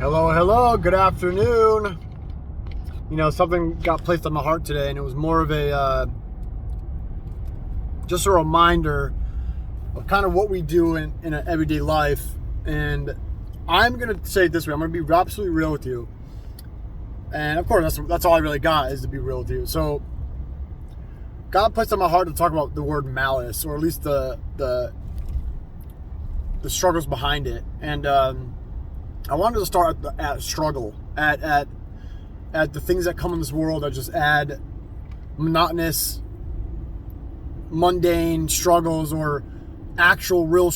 Hello, good afternoon. Something got placed on my heart today, and it was more of just a reminder of kind of what we do in an everyday life. And I'm going to say it this way. I'm going to be absolutely real with you. And of course, that's all I really got, is to be real with you. So God placed on my heart to talk about the word malice, or at least the struggles behind it. And I wanted to start at struggle, at the things that come in this world that just add monotonous, mundane struggles, or actual real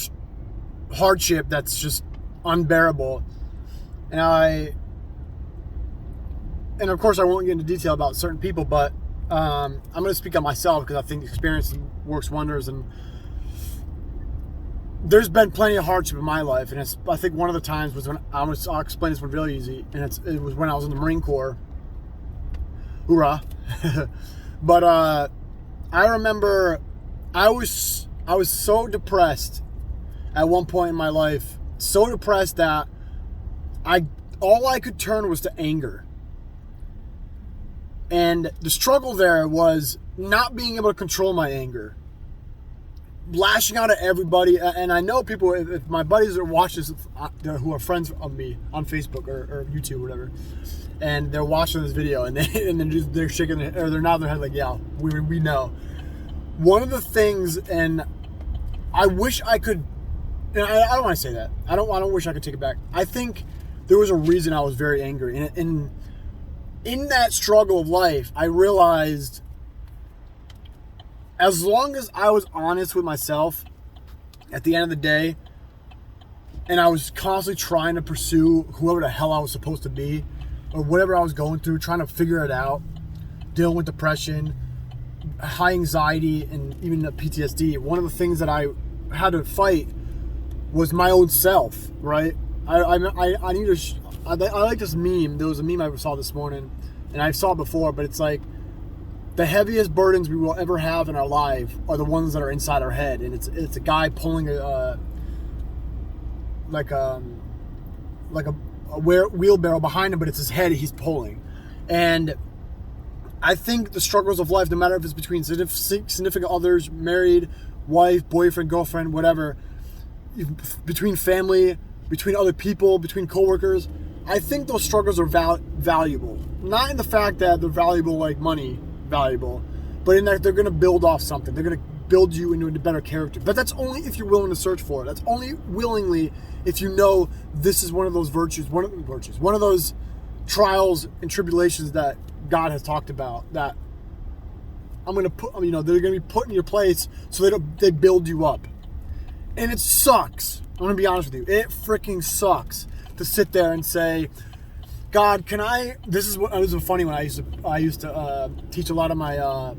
hardship that's just unbearable. And of course I won't get into detail about certain people, but I'm going to speak on myself, because I think experience works wonders. And there's been plenty of hardship in my life, and I think one of the times was when I'll explain this one really easy, and it was when I was in the Marine Corps. Hoorah! But I remember I was so depressed at one point in my life, so depressed that all I could turn was to anger. And the struggle there was not being able to control my anger, lashing out at everybody. And I know people, if my buddies are watching this, who are friends of me on Facebook or YouTube or whatever, and they're watching this video, and they're shaking their head, or they're nodding their head like, yeah, we know. One of the things, and I wish I could, and I don't want to say that. I don't wish I could take it back. I think there was a reason I was very angry. And in that struggle of life, I realized, as long as I was honest with myself at the end of the day, and I was constantly trying to pursue whoever the hell I was supposed to be, or whatever I was going through, trying to figure it out, dealing with depression, high anxiety, and even PTSD, one of the things that I had to fight was my own self, right? I like this meme. There was a meme I saw this morning, and I saw it before, but it's like, the heaviest burdens we will ever have in our life are the ones that are inside our head. And it's a guy pulling a wheelbarrow behind him, but it's his head he's pulling. And I think the struggles of life, no matter if it's between significant others, married, wife, boyfriend, girlfriend, whatever, between family, between other people, between coworkers, I think those struggles are valuable. Not in the fact that they're valuable like money, valuable, but in that they're going to build off something. They're going to build you into a better character. But that's only if you're willing to search for it. That's only willingly if you know this is one of those virtues, one of those trials and tribulations that God has talked about, that I'm going to put, they're going to be put in your place so that they build you up. And it sucks. I'm going to be honest with you. It freaking sucks to sit there and say, God, this is a funny one. I used to teach a lot of my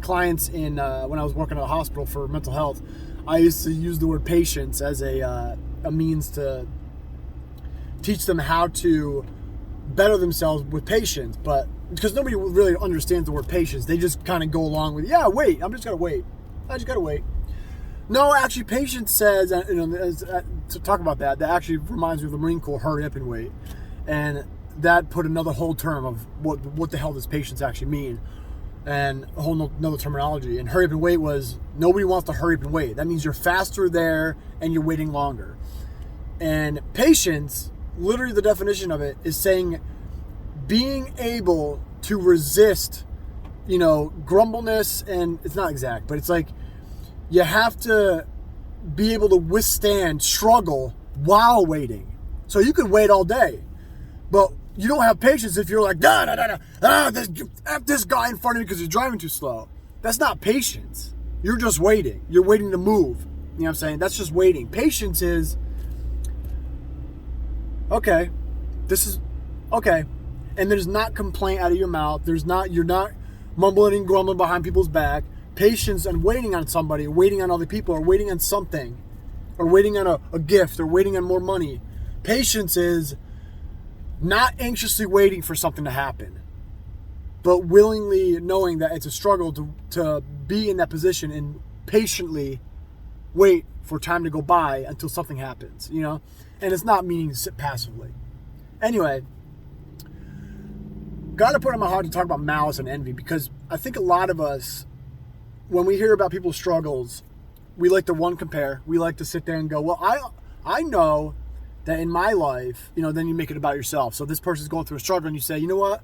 clients when I was working at a hospital for mental health. I used to use the word patience as a means to teach them how to better themselves with patience. But because nobody really understands the word patience, they just kind of go along with, yeah, wait, I'm just going to wait. I just got to wait. No, actually, patience says, to talk about that actually reminds me of the Marine Corps, hurry up and wait. And that put another whole term of what the hell does patience actually mean, and a whole another terminology. And hurry up and wait was, nobody wants to hurry up and wait. That means you're faster there and you're waiting longer. And patience, literally the definition of it, is saying being able to resist, grumbleness, and it's not exact, but it's like you have to be able to withstand struggle while waiting. So you could wait all day, but you don't have patience if you're like, this guy in front of me because he's driving too slow. That's not patience. You're just waiting. You're waiting to move. You know what I'm saying? That's just waiting. Patience is, okay, this is, okay. And there's not complaint out of your mouth. You're not mumbling and grumbling behind people's back. Patience and waiting on somebody, or waiting on other people, or waiting on something, or waiting on a gift, or waiting on more money. Patience is not anxiously waiting for something to happen, but willingly knowing that it's a struggle to be in that position and patiently wait for time to go by until something happens, you know? And it's not meaning sit passively. Anyway, got to put it in my heart to talk about malice and envy, because I think a lot of us, when we hear about people's struggles, we like to compare. We like to sit there and go, well, I know that in my life, you know, then you make it about yourself. So this person's going through a struggle and you say, you know what?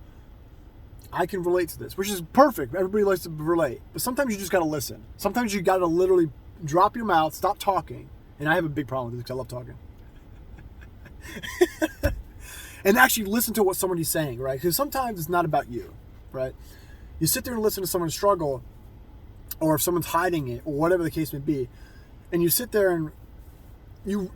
I can relate to this, which is perfect. Everybody likes to relate. But sometimes you just got to listen. Sometimes you got to literally drop your mouth, stop talking. And I have a big problem with this because I love talking. And actually listen to what somebody's saying, right? Because sometimes it's not about you, right? You sit there and listen to someone struggle, or if someone's hiding it, or whatever the case may be, and you sit there and you,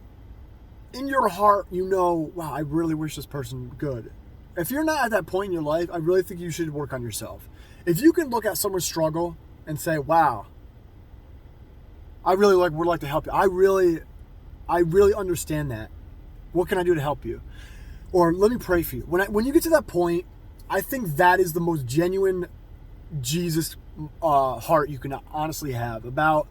in your heart, you know, wow, I really wish this person good. If you're not at that point in your life, I really think you should work on yourself. If you can look at someone's struggle and say, wow, I really would like to help you. I really understand that. What can I do to help you? Or let me pray for you. When you get to that point, I think that is the most genuine Jesus heart you can honestly have, about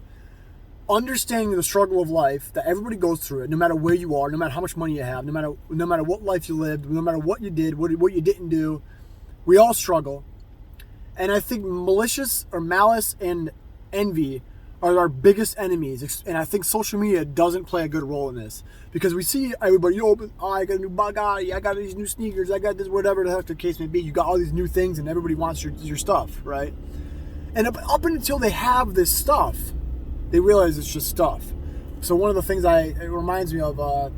understanding the struggle of life, that everybody goes through it, no matter where you are, no matter how much money you have, no matter what life you lived, no matter what you did, what you didn't do. We all struggle. And I think malice and envy are our biggest enemies. And I think social media doesn't play a good role in this, because we see everybody, I got a new Bugatti, I got these new sneakers, I got this, whatever the heck the case may be. You got all these new things and everybody wants your stuff, right? And up until they have this stuff, they realize it's just stuff. So one of the things it reminds me of a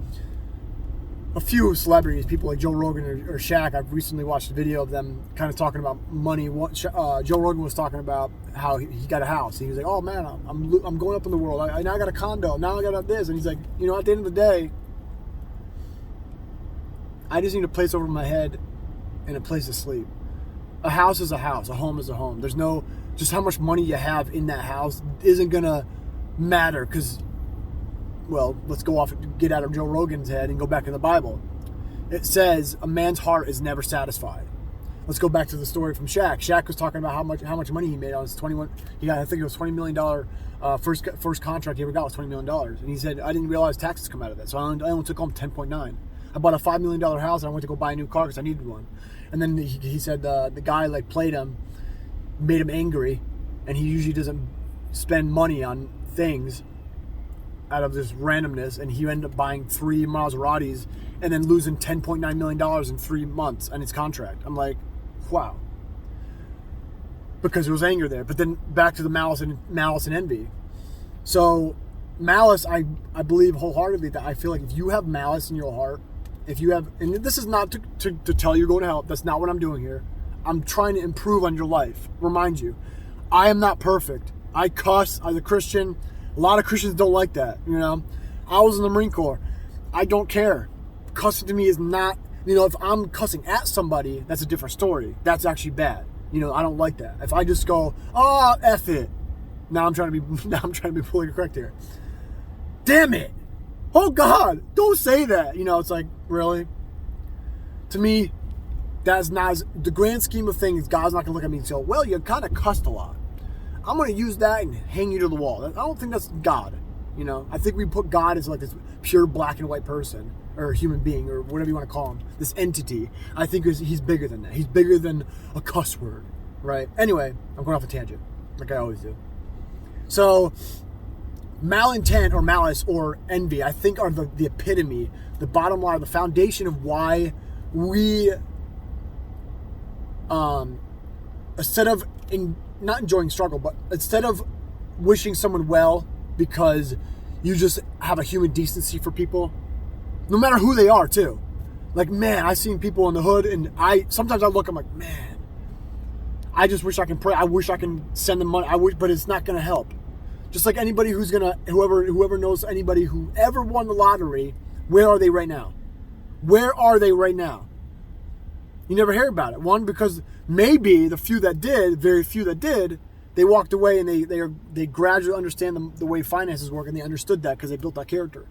few celebrities, people like Joe Rogan or Shaq. I've recently watched a video of them kind of talking about money. Joe Rogan was talking about how he got a house. He was like, oh man, I'm going up in the world. I now got a condo. Now I got this. And he's like, you know, at the end of the day, I just need a place over my head and a place to sleep. A house is a house. A home is a home. There's no, just how much money you have in that house isn't going to matter, because, well, let's go off and get out of Joe Rogan's head and go back in the Bible. It says a man's heart is never satisfied. Let's go back to the story from Shaq. Shaq was talking about how much money he made on his 21. He got, I think it was $20 million. First contract he ever got was $20 million, and he said, I didn't realize taxes come out of that, so I only took home 10.9. I bought a $5 million house and I went to go buy a new car because I needed one. And then he said the guy played him, made him angry, and he usually doesn't spend money on things out of this randomness, and he ended up buying 3 Maseratis and then losing $10.9 million in 3 months on his contract. I'm like, wow. Because there was anger there. But then back to the malice and envy. So malice, I believe wholeheartedly that I feel like if you have malice in your heart, if you have, and this is not to tell you go to hell, that's not what I'm doing here. I'm trying to improve on your life. Remind you, I am not perfect. I cuss as a Christian. A lot of Christians don't like that, you know. I was in the Marine Corps. I don't care. Cussing to me is not, you know, if I'm cussing at somebody, that's a different story. That's actually bad. You know, I don't like that. If I just go, oh, F it. Now I'm trying to be fully correct here. Damn it. Oh God, don't say that. You know, it's like, really? To me, that's not, the grand scheme of things, God's not going to look at me and say, well, you kind of cussed a lot. I'm going to use that and hang you to the wall. I don't think that's God. You know, I think we put God as like this pure black and white person, or human being, or whatever you want to call him, this entity. I think he's bigger than that. He's bigger than a cuss word, right? Anyway, I'm going off a tangent, like I always do. So, malintent or malice or envy, I think are the epitome, the bottom line, the foundation of why we, instead of not enjoying struggle, but instead of wishing someone well because you just have a human decency for people, no matter who they are too. Like, man, I've seen people in the hood, and sometimes I look, I'm like, man, I just wish I can pray. I wish I can send them money. But it's not going to help. Just like anybody whoever knows anybody who ever won the lottery, where are they right now? Where are they right now? You never hear about it. One, because maybe the few that did, very few that did, they walked away and they gradually understand the way finances work, and they understood that because they built that character.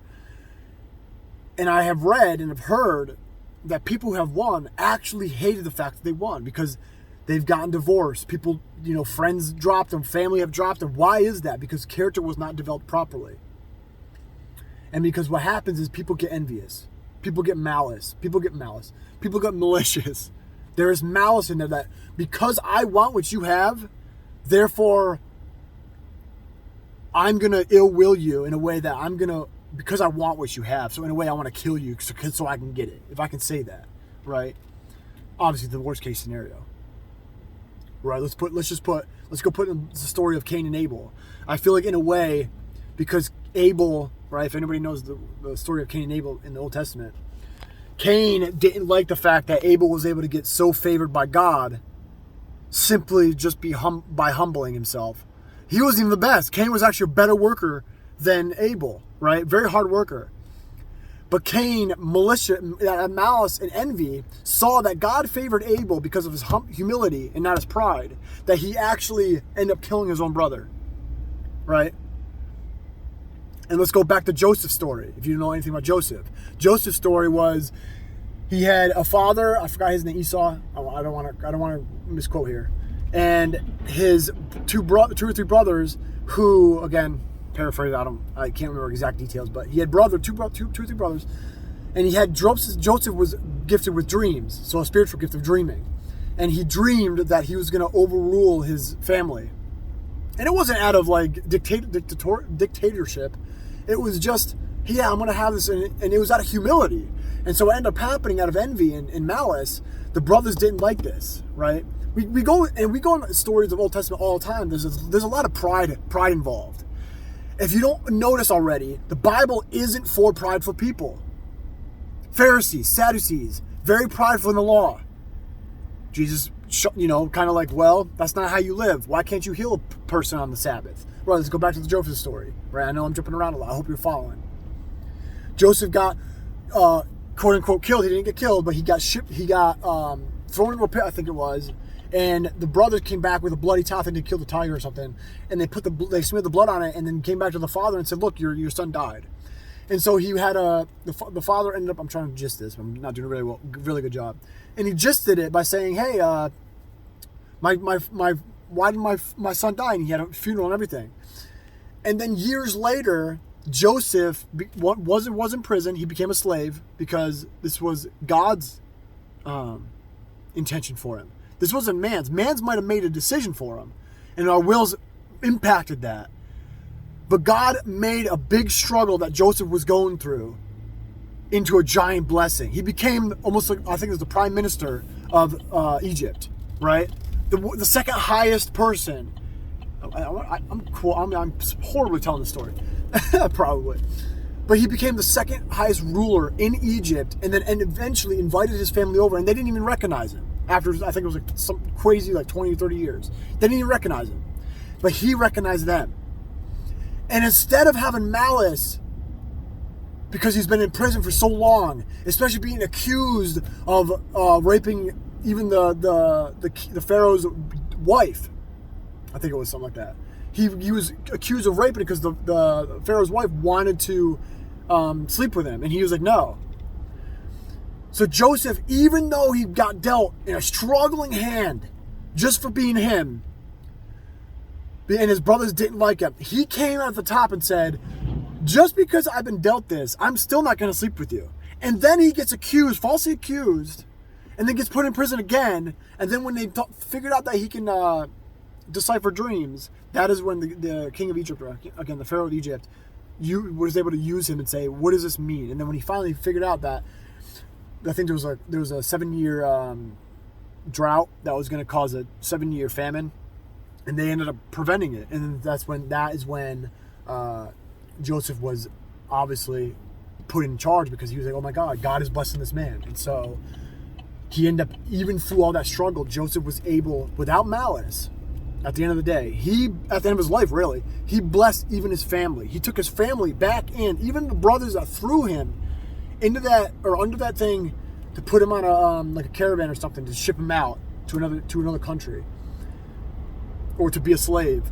And I have read and have heard that people who have won actually hated the fact that they won because they've gotten divorced. People, you know, friends dropped them, family have dropped them. Why is that? Because character was not developed properly. And because what happens is people get envious. People get malice. People get malicious. There is malice in there that because I want what you have, therefore I'm going to ill will you in a way that I'm going to, because I want what you have. So in a way I want to kill you so I can get it. If I can say that, right? Obviously the worst case scenario. Right? Let's go put in the story of Cain and Abel. I feel like in a way, because Abel, right? If anybody knows the story of Cain and Abel in the Old Testament, Cain didn't like the fact that Abel was able to get so favored by God simply just by humbling himself. He wasn't even the best. Cain was actually a better worker than Abel, right? Very hard worker. But Cain, malice and envy, saw that God favored Abel because of his humility and not his pride, that he actually ended up killing his own brother, right? And let's go back to Joseph's story, if you don't know anything about Joseph. Joseph's story was he had a father, I forgot his name, Esau. I don't want to misquote here. And his two or three brothers who, again, paraphrase, I can't remember exact details, but he had two or three brothers, and he had Joseph was gifted with dreams, so a spiritual gift of dreaming. And he dreamed that he was going to overrule his family. And it wasn't out of like dictatorship. It was just, I'm going to have this, and it was out of humility. And so what ended up happening out of envy and malice, the brothers didn't like this, right? We go in stories of Old Testament all the time. There's a lot of pride involved. If you don't notice already, the Bible isn't for prideful people. Pharisees, Sadducees, very prideful in the law. Jesus, kind of like, well, that's not how you live. Why can't you heal a person on the Sabbath? Right, let's go back to the Joseph story. Right, I know I'm jumping around a lot. I hope you're following. Joseph got, quote unquote, killed. He didn't get killed, but he got thrown into a pit, I think it was. And the brothers came back with a bloody towel. I think they killed a tiger or something. And they smeared the blood on it, and then came back to the father and said, "Look, your son died." And so he had the father ended up. I'm trying to gist this. I'm not doing a really good job. And he gisted it by saying, "Hey, why did my son die?" And he had a funeral and everything. And then years later, Joseph was in prison. He became a slave because this was God's intention for him. This wasn't man's. Man's might have made a decision for him, and our wills impacted that. But God made a big struggle that Joseph was going through into a giant blessing. He became almost like, I think it was the prime minister of Egypt, right? The second highest person. I'm horribly telling this story, probably. But he became the second highest ruler in Egypt, and eventually invited his family over, and they didn't even recognize him. After, I think it was like some crazy, like 20 or 30 years. They didn't even recognize him. But he recognized them. And instead of having malice, because he's been in prison for so long, especially being accused of raping even the Pharaoh's wife, I think it was something like that. He was accused of raping because the Pharaoh's wife wanted to sleep with him, and he was like, no. So Joseph, even though he got dealt in a struggling hand just for being him, and his brothers didn't like him, he came at the top and said, just because I've been dealt this, I'm still not going to sleep with you. And then he gets falsely accused, and then gets put in prison again. And then when they figured out that he can decipher dreams, that is when the king of Egypt, again, the Pharaoh of Egypt, was able to use him and say, what does this mean? And then when he finally figured out that, I think there was a 7-year drought that was going to cause a 7-year famine, and they ended up preventing it. And that is when Joseph was obviously put in charge, because he was like, oh my God is blessing this man. And so he ended up, even through all that struggle, Joseph was able, without malice, at the end of the day, at the end of his life, really, he blessed even his family. He took his family back in, even the brothers that threw him into that, or under that thing, to put him on a caravan or something to ship him out to another country, or to be a slave.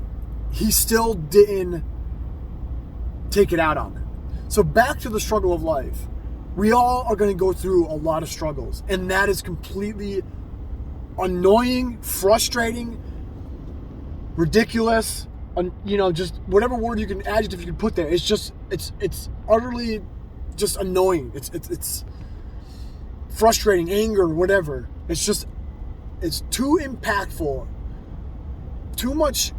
He still didn't take it out on them. So back to the struggle of life. We all are going to go through a lot of struggles, and that is completely annoying, frustrating, ridiculous, just whatever word you can, adjective you can put there. It's utterly just annoying. It's frustrating, anger, whatever. It's too impactful, too much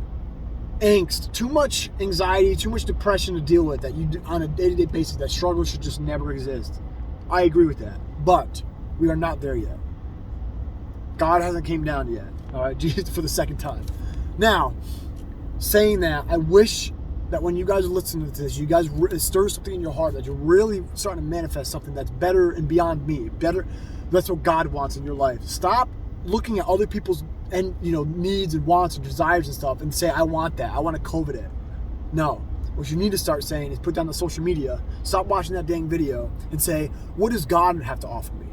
angst, too much anxiety, too much depression to deal with that you do on a day-to-day basis. That struggle should just never exist. I agree with that, but we are not there yet. God hasn't came down yet. All right, Jesus, for the second time. Now, saying that, I wish that when you guys are listening to this, you guys stir something in your heart that you're really starting to manifest something that's better and beyond me. Better. That's what God wants in your life. Stop looking at other people's needs and wants and desires and stuff and say, I want that. I want to covet it. No. What you need to start saying is put down the social media, stop watching that dang video, and say, what does God have to offer me?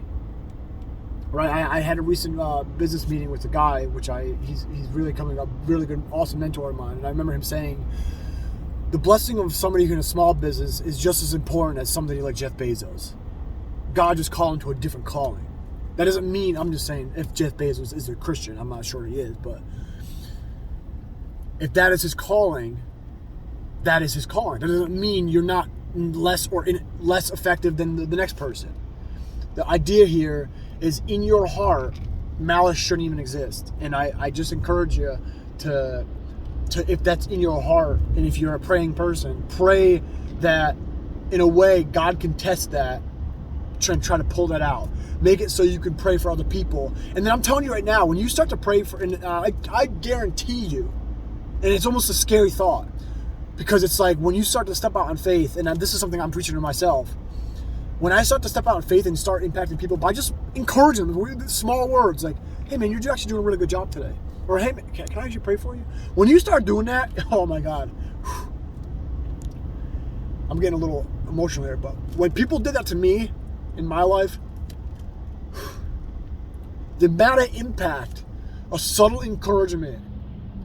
Right? I had a recent business meeting with a guy, which he's really coming up, really good, awesome mentor of mine. And I remember him saying, the blessing of somebody in a small business is just as important as somebody like Jeff Bezos. God just called him to a different calling. That doesn't mean, I'm just saying, if Jeff Bezos is a Christian, I'm not sure he is, but if that is his calling, that is his calling. That doesn't mean you're not less effective than the next person. The idea here is, in your heart, malice shouldn't even exist. And I just encourage you to, if that's in your heart, and if you're a praying person, pray that in a way God can test that, try to pull that out. Make it so you can pray for other people. And then I'm telling you right now, when you start to pray for, and I guarantee you, and it's almost a scary thought, because it's like when you start to step out in faith, and this is something I'm preaching to myself, when I start to step out in faith and start impacting people by just encouraging them with small words like, hey man, you're actually doing a really good job today. Or hey man, can I actually pray for you? When you start doing that, oh my God. I'm getting a little emotional here, but when people did that to me in my life, the amount of impact, a subtle encouragement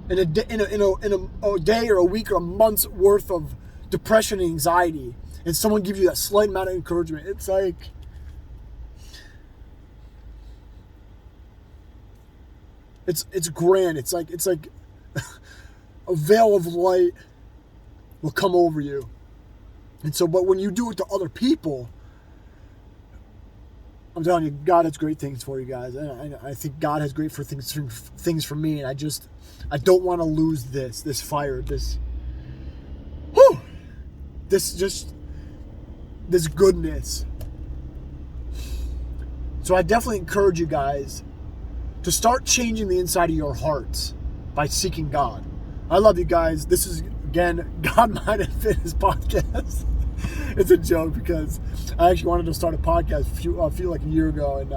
in a day or a week or a month's worth of depression and anxiety, and someone gives you that slight amount of encouragement, it's like, it's grand. It's like a veil of light will come over you. And so, but when you do it to other people, I'm telling you, God has great things for you guys. I think God has great things for me, and I don't want to lose this fire, this goodness. So I definitely encourage you guys to start changing the inside of your hearts by seeking God. I love you guys. This is, again, God Mind and Fitness Podcast. It's a joke because I actually wanted to start a podcast a year ago, and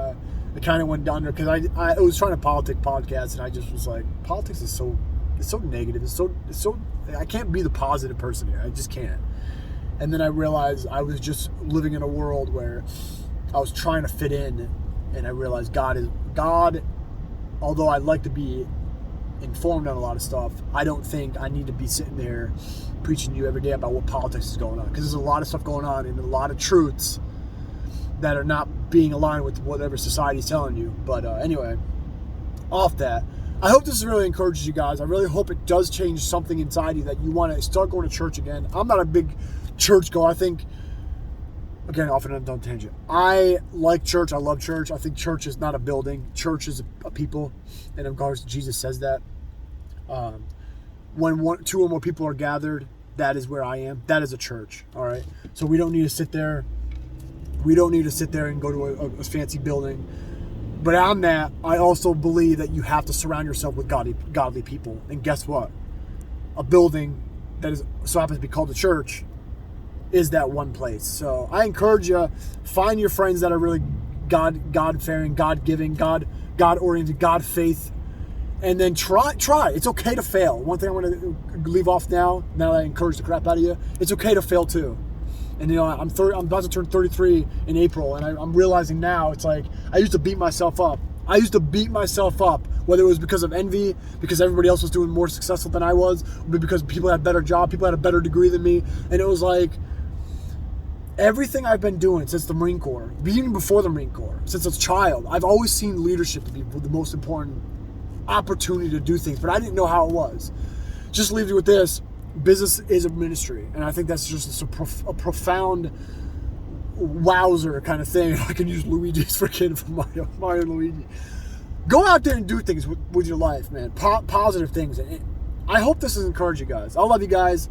it kind of went down there because I was trying to politic podcast, and I just was like, politics is so negative. It's so I can't be the positive person here. I just can't. And then I realized I was just living in a world where I was trying to fit in, and I realized God. Although I'd like to be informed on a lot of stuff, I don't think I need to be sitting there preaching to you every day about what politics is going on, because there's a lot of stuff going on and a lot of truths that are not being aligned with whatever society's telling you. But anyway, off that, I hope this really encourages you guys. I really hope it does change something inside you that you want to start going to church again. I'm not a big church goer. I think, again, off and on tangent, I like church. I love church. I think church is not a building. Church is a people, and of course Jesus says that. When two or more people are gathered, that is where I am. That is a church. All right. So we don't need to sit there. We don't need to sit there and go to a fancy building. But on that, I also believe that you have to surround yourself with godly people. And guess what? A building that so happens to be called a church is that one place. So I encourage you, find your friends that are really God-fearing, God-giving, God-oriented, God-faith. And then try. It's okay to fail. One thing I want to leave off now that I encourage the crap out of you, it's okay to fail too. And I'm about to turn 33 in April, and I'm realizing now, it's like, I used to beat myself up. Whether it was because of envy, because everybody else was doing more successful than I was, or because people had a better job, people had a better degree than me. And it was like, everything I've been doing since the Marine Corps, even before the Marine Corps, since a child, I've always seen leadership to be the most important opportunity to do things, but I didn't know how it was. just leave you with this. Business is a ministry. And I think that's just a profound wowzer kind of thing. I can use Luigi's freaking from Mario and Luigi. Go out there and do things with your life, man. Positive things. And I hope this has encouraged you guys. I love you guys.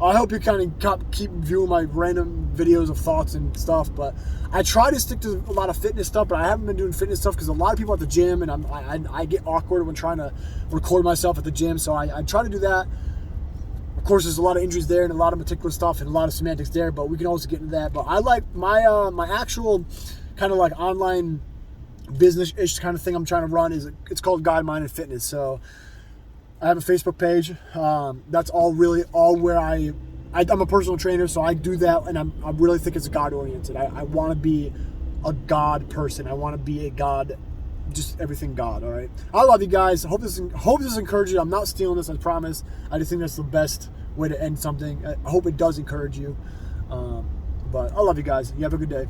I hope you kind of keep viewing my random videos of thoughts and stuff. But I try to stick to a lot of fitness stuff, but I haven't been doing fitness stuff because a lot of people at the gym, and I get awkward when trying to record myself at the gym. So I try to do that. Of course, there's a lot of injuries there and a lot of meticulous stuff and a lot of semantics there, but we can also get into that. But I like my actual kind of like online business-ish kind of thing I'm trying to run it's called God, Mind, and Fitness. So I have a Facebook page. That's all where I'm a personal trainer, so I do that, and I really think it's God-oriented. I want to be a God person. I want to be a God, just everything God, all right? I love you guys. Hope this encourages you. I'm not stealing this, I promise. I just think that's the best way to end something. I hope it does encourage you. But I love you guys. You have a good day.